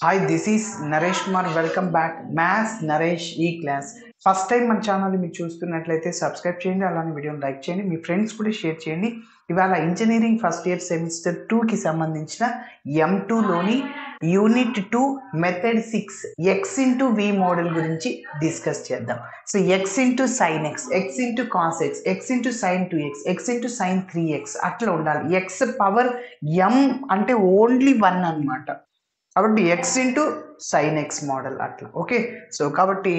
Hi, this is Naresh Kumar. Welcome back. Maths Naresh E-Class. First time మన ఛానల్ని మీరు చూస్తున్నట్లయితే సబ్స్క్రైబ్ చేయండి, అలానే వీడియోని లైక్ చేయండి, మీ ఫ్రెండ్స్ కూడా షేర్ చేయండి. ఇవాళ ఇంజనీరింగ్ ఫస్ట్ ఇయర్ సెమిస్టర్ 2కి సంబంధించిన M2లోని యూనిట్ 2 మెథడ్ 6 ఎక్స్ ఇంటూ వి మోడల్ గురించి డిస్కస్ చేద్దాం. So X into sine X, X into cos X, X into sine 2x, X into sine 3x అట్లా ఉండాలి. ఎక్స్ పవర్ m అంటే only 1 అనమాట. కాబట్టి X into sine X model అట్లా. Okay, so కాబట్టి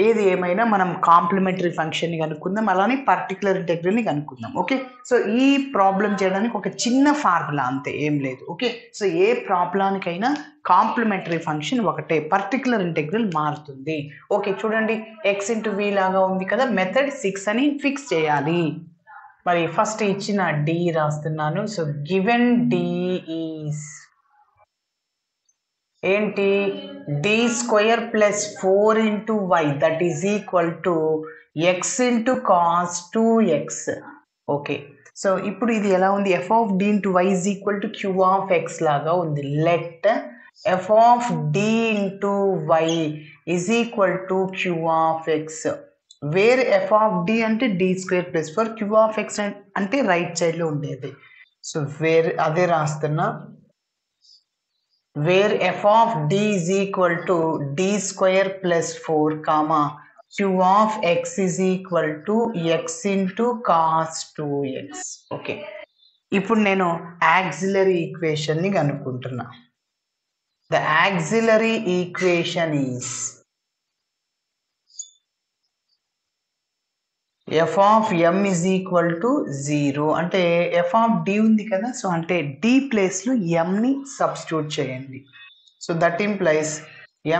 ఏది ఏమైనా మనం కాంప్లిమెంటరీ ఫంక్షన్ని కనుక్కుందాం, అలానే పర్టికులర్ ఇంటెగ్రల్ని కనుక్కుందాం. ఓకే, సో ఈ ప్రాబ్లం చేయడానికి ఒక చిన్న ఫార్ములా అంతే, ఏం లేదు. ఓకే, సో ఏ ప్రాబ్లానికైనా కాంప్లిమెంటరీ ఫంక్షన్ ఒకటే, పర్టికులర్ ఇంటెగ్రల్ మారుతుంది. ఓకే, చూడండి ఎక్స్ ఇంటూ వి లాగా ఉంది కదా, మెథడ్ 6 అని ఫిక్స్ చేయాలి. మరి ఫస్ట్ ఇచ్చిన డి రాస్తున్నాను. సో గివెన్ డి ఈస్ ఏంటి, D square plus 4 into y that is equal to x into cos 2x. Okay, so ఇప్పుడు ఇది ఎలా ఉంది, f of D into y is equal to Q of x లాగా ఉంది. Let f of D into y is equal to Q of x, where f of D అంటే D square plus 4, Q of x అంటే right సైడ్లో ఉండేది. So where అదే రాస్తున్నా, where f of d is equal to d square plus 4 comma q of x is equal to x into cos 2x. Okay, ఇప్పుడు నేను auxiliary equation ని కనుక్కుంటున్నా. The auxiliary equation is f of m is equal to 0, అంటే F of d ఉంది కదా, so అంటే d ప్లేస్లో mని సబ్స్టిట్యూట్ చేయండి. So that implies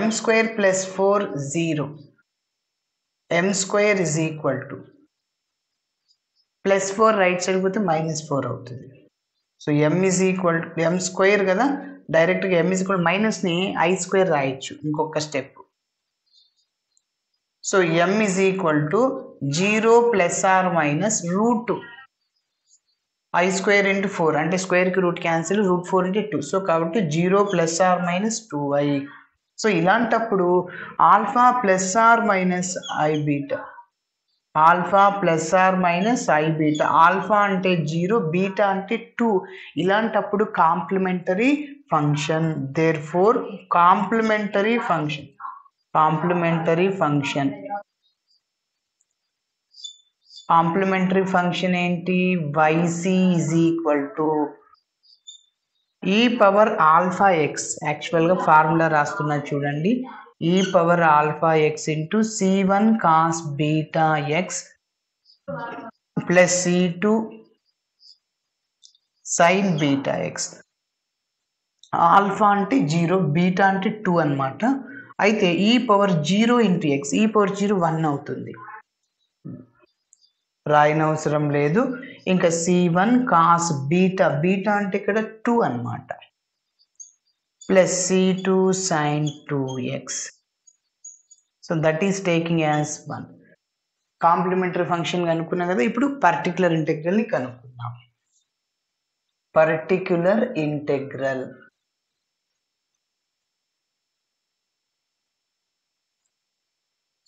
m square plus 4 0, m square is equal to plus 4 right side పోతే -4 అవుతుంది. So m is equal to m square కదా, డైరెక్ట్గా m is equal మైనస్ని i స్క్వేర్ రాయొచ్చు ఇంకొక step. So m is equal to 0 plus or minus root i square into 4, అంటే స్క్వేర్కి root cancel, root 4 into 2. So కాబట్టి 0 plus or minus 2i. So ఇలాంటప్పుడు alpha plus or minus i beta, alpha plus or minus i beta, alpha అంటే 0, beta అంటే 2. ఇలాంటప్పుడు complementary function. Therefore complementary function, complementary function, complementary function ఏంటి, yc is equal to e power alpha x, యాక్చువల్గా formula రాస్తున్నా చూడండి, e power alpha x into c1 cos beta x plus c2 sine beta x. Alpha అంటే 0, beta అంటే 2 అనమాట. అయితే ఈ power 0 into X, ఈ పవర్ 0 1 అవుతుంది, రాయనవసరం లేదు. ఇంకా c1 కాస్ బీటా, బీటా అంటే ఇక్కడ 2 అనమాట, plus c2 sine 2x. So that is taking as 1. Complementary function కనుక్కున్నాం కదా, ఇప్పుడు పర్టికులర్ ఇంటెగ్రల్ని కనుక్కుందాం. పర్టికులర్ ఇంటెగ్రల్,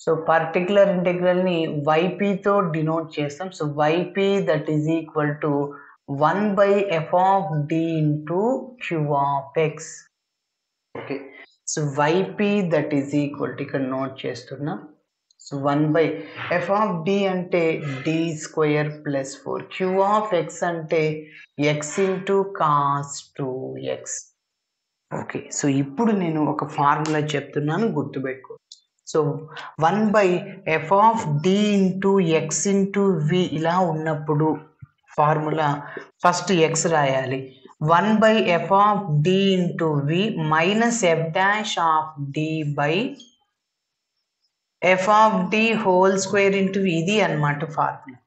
సో పర్టికులర్ ఇంటెగ్రల్ని ypతో డినోట్ చేస్తాం. So yp that is equal to 1 by F of D into Q of x. Okay, so yp that is equal to ఇక్కడ note చేస్తున్నా. So 1 by F of D అంటే D square plus 4, Q of x అంటే X into cos 2x. Okay, so ఇప్పుడు నేను ఒక formula చెప్తున్నాను, గుర్తుపెట్టుకో. So 1 by F of D into x into v ఇలా ఉన్నప్పుడు ఫార్ములా ఫస్ట్ ఎక్స్ రాయాలి. 1 by F of D into v minus F dash of D by F of D whole square into ఇది అనమాట formula.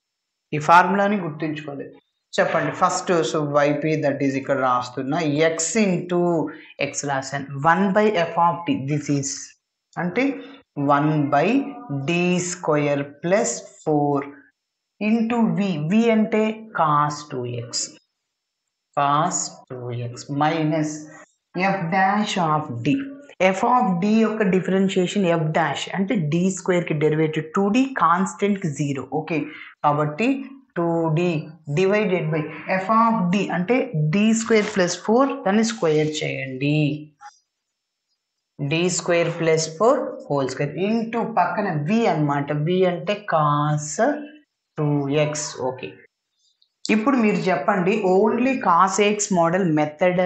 ఈ ఫార్ములాని గుర్తుంచుకోలేదు. చెప్పండి first. So y p that is ఇక్కడ రాస్తున్నా, ఎక్స్ ఇంటూ ఎక్స్ రాశాను. 1 by F of D this is అంటే 1 by D square plus 4 into V, V అంటే cos 2x, cos 2x minus F dash of D. F of D యొక్క differentiation F dash అంటే D స్క్వేర్కి derivative 2d కాన్స్టెంట్కి 0. Okay, కాబట్టి 2d divided by F of D అంటే D square plus 4 దాన్ని square చేయండి. D square plus 4 whole square into పక్కన V అనమాట. వి అంటే కాస్ 2x. ఓకే, ఇప్పుడు మీరు చెప్పండి only cos X model method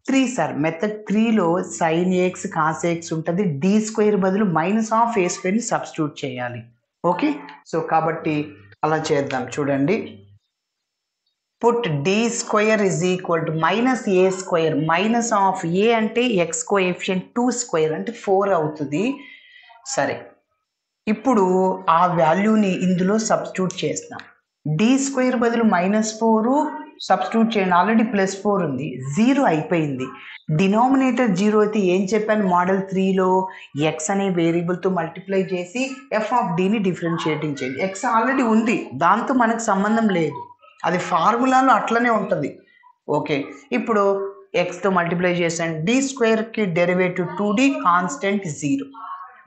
3 sir. Method 3లో సైన్ ఏఎక్స్ కాస్ ఏఎక్స్ ఉంటుంది. డి స్క్వేర్ బదులు మైనస్ ఆఫ్ ఏ స్క్వేర్ని సబ్స్టిట్యూట్ చేయాలి. ఓకే, సో కాబట్టి అలా చేద్దాం. చూడండి, put D square is equal to minus A square. Minus of A అంటే ఎక్స్ కోఎఫిషియంట్ 2 స్క్వేర్ అంటే 4 అవుతుంది. సరే, ఇప్పుడు ఆ వాల్యూని ఇందులో సబ్స్టిట్యూట్ చేస్తాం. డి స్క్వేర్ బదులు -4 సబ్స్టిట్యూట్ చేయండి. ఆల్రెడీ +4 ఉంది, 0 అయిపోయింది. డినామినేటర్ 0 అయితే ఏం చెప్పాను మోడల్ 3లో, ఎక్స్ అనే వేరియబుల్తో మల్టిప్లై చేసి ఎఫ్ ఆఫ్ డిని డిఫరెన్షియేటింగ్ చేయండి. ఎక్స్ ఆల్రెడీ ఉంది, దాంతో మనకు సంబంధం లేదు, అది ఫార్ములాలో అట్లనే ఉంటుంది. ఓకే, ఇప్పుడు ఎక్స్తో మల్టిప్లై చేసాను. డి స్క్వేర్కి డెరివేటివ్ 2d కాన్స్టెంట్ 0.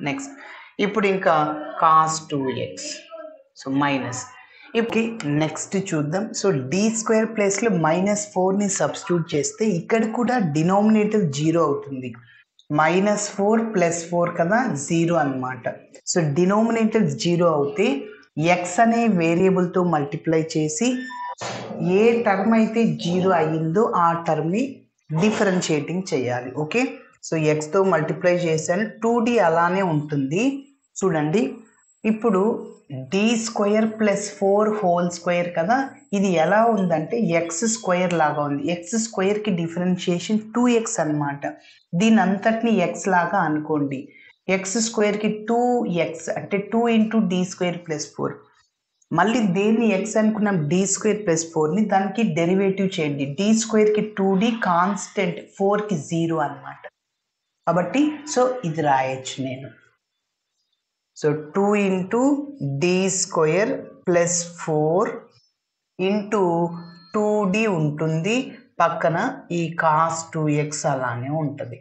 నెక్స్ట్ ఇప్పుడు ఇంకా కాస్ 2x, సో మైనస్. ఇప్పుడు నెక్స్ట్ చూద్దాం. సో డి స్క్వేర్ ప్లేస్లో -4ని సబ్స్టిట్యూట్ చేస్తే ఇక్కడ కూడా డినామినేటర్ 0 అవుతుంది. -4 + 4 కదా 0 అనమాట. సో డినామినేటర్ 0 అవుతే ఎక్స్ అనే వేరియబుల్తో మల్టిప్లై చేసి ఏ టర్మ్ అయితే 0 అయ్యిందో ఆ టర్మ్ని డిఫరెన్షియేటింగ్ చేయాలి. ఓకే, సో ఎక్స్తో మల్టిప్లై చేశాను, 2d అలానే ఉంటుంది. చూడండి, ఇప్పుడు D square plus 4 whole square కదా, ఇది ఎలా ఉందంటే ఎక్స్ స్క్వేర్ లాగా ఉంది. ఎక్స్ స్క్వేర్కి డిఫరెన్షియేషన్ 2x అనమాట. దీని అంతటిని ఎక్స్ లాగా అనుకోండి. ఎక్స్ స్క్వేర్కి 2x అంటే 2 × డి స్క్వేర్ ప్లస్ 4. మళ్ళీ దేన్ని ఎక్స్ అనుకున్నాం, డి స్క్వేర్ ప్లస్ 4ని దానికి డెరివేటివ్ చేయండి. డి స్క్వేర్కి 2d కాన్స్టెంట్, 4కి 0 అనమాట. కాబట్టి సో ఇది రాయొచ్చు నేను. So 2 × D square plus 4 into 2d ఉంటుంది, పక్కన ఈ కాస్ 2x అలానే ఉంటుంది.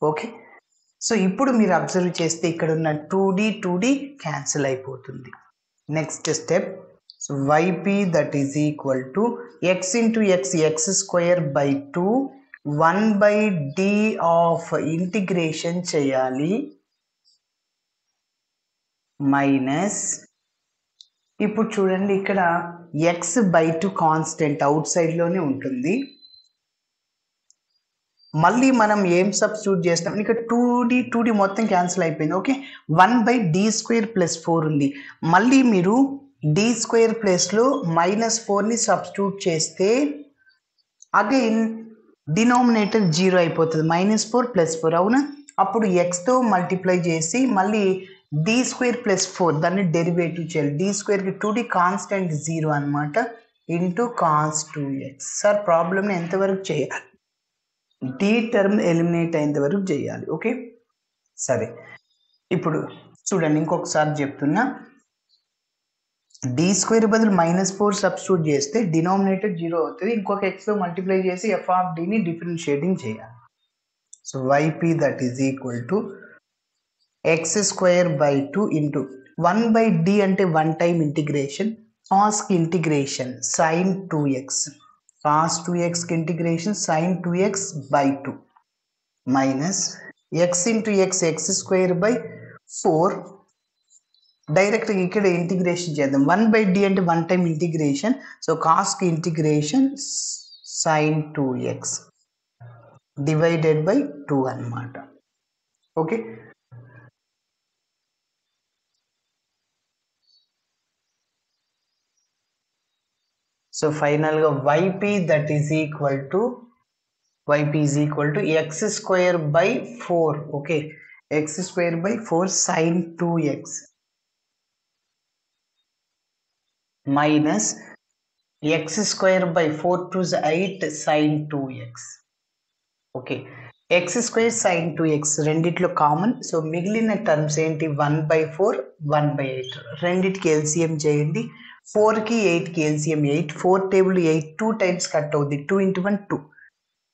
ఓకే, సో ఇప్పుడు మీరు అబ్జర్వ్ చేస్తే ఇక్కడ ఉన్న 2d క్యాన్సిల్ అయిపోతుంది. Next step, so yp that is equal to x × x x² 2 1/d of integration చేయాలి మైనస్. ఇప్పుడు చూడండి, ఇక్కడ x/2 కాన్స్టెంట్ అవుట్ సైడ్లోనే ఉంటుంది. మళ్ళీ మనం ఏం సబ్స్టిట్యూట్ చేస్తాం, ఇక్కడ 2d మొత్తం క్యాన్సిల్ అయిపోయింది. ఓకే, 1/d² + 4 ఉంది. మళ్ళీ మీరు d² ప్లేస్లో -4ని సబ్స్టిట్యూట్ చేస్తే అగైన్ డినామినేటర్ 0 అయిపోతుంది. -4 + 4 అవునా. అప్పుడు ఎక్స్తో మల్టిప్లై చేసి మళ్ళీ d² + 4 దాన్ని డెరివేటివ్ చేయాలి. d²కి 2d కాన్స్టెంట్ 0 అనమాట ఇంటూ కాస్ 2x. సార్ ప్రాబ్లమ్ని ఎంతవరకు చేయాలి, డి టర్మ్ ఎలిమినేట్ అయ్యేంత వరకు చేయాలి. ఓకే, సరే ఇప్పుడు చూడండి, ఇంకొకసారి చెప్తున్నా. d² బదులు -4 సబ్స్టిట్యూట్ చేస్తే డినామినేటర్ 0 అవుతుంది. ఇంకొక ఎక్స్తో మల్టిప్లై చేసి ఎఫ్ ఆఫ్ డిని డిఫరెన్షియేటింగ్ చేయాలి. So yp that is equal to x² 2 into 1/d అంటే 1 టైమ్ ఇంటిగ్రేషన్, కాస్కి ఇంటిగ్రేషన్ sin 2x, cos 2xకి integration sin 2x/2 minus x × x x² 4. డైరెక్ట్గా ఇక్కడ ఇంటిగ్రేషన్ చేద్దాం. 1/d అంటే 1 టైమ్ ఇంటిగ్రేషన్, సో కాస్కి integration sin 2x divided by 2 అనమాట. Okay, so ఫైనల్గా yp that is equal to x² 4. Okay, x² 4 sin 2x minus x² 4 × 8 sin 2x. Okay, x² sin 2x రెండిట్లో common. So మిగిలిన terms ఏంటి, 1/4 1/8. రెండిటికి LCM చేయండి. 4కి 8కి LCM 8. 4 table 8 2 times cut అవుద్ది. 2 × 1 2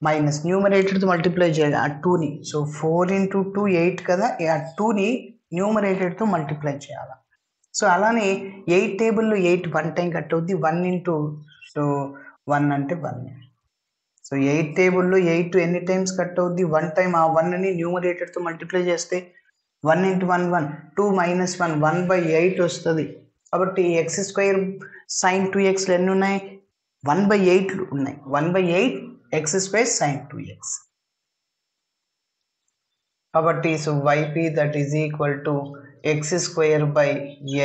minus న్యూమరేటర్తో multiply చేయాలి ఆ 2ని. సో 4 ఇంటూ 2 8 కదా, ఆ 2ని న్యూమరేటర్తో మల్టిప్లై చేయాలి. సో అలానే 8 టేబుల్లో 8 వన్ టైం కట్ అవుద్ది. 1 ఇంటూ సో 1 అంటే 1. సో 8 టేబుల్లో 8 ఎన్ని టైమ్స్ కట్ అవుద్ది? 1 టైం. ఆ 1ని న్యూమరేటర్తో మల్టిప్లై చేస్తే 1 ఇంటూ 1 1, 2 మైనస్ 1 1/8 వస్తుంది. కాబట్టి ఎక్స్ స్క్వేర్ సైన్ 2x ఎన్ని ఉన్నాయి? 1/8 ఉన్నాయి. 1/8 ఎక్స్ స్క్వేర్ సైన్ 2x. కాబట్టి so yp that is equal to x square by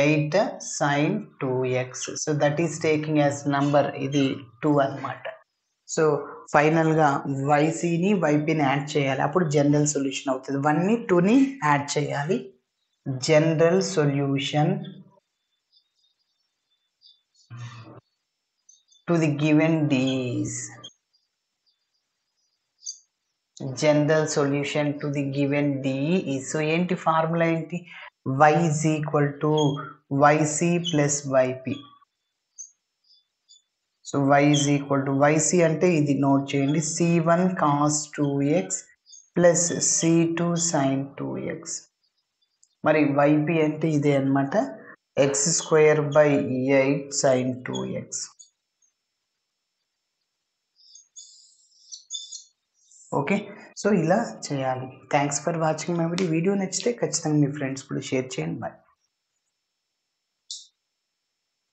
8 sin 2x. So that is taking as number ఇది 2 అన్నమాట. సో ఫైనల్గా ycని ypని యాడ్ చేయాలి, అప్పుడు జనరల్ సొల్యూషన్ అవుతుంది. 1ని 2ని యాడ్ చేయాలి. General solution to the given d's. General solution to the given d is, so ఏంటి ఫార్ములా ఏంటి? y is equal to yc plus yp. So y is equal to yc అంటే ఇది note చేయండి, c1 cos 2x plus c2 sin 2x. మరి yp అంటే ఇదే అన్నమాట, x square by 8 sin 2x. Okay, so ఇలా చేయాలి. Thanks for watching my video. Video నచ్చితే ఖచ్చితంగా మీ ఫ్రెండ్స్ కూడా షేర్ చేయండి. బాయ్.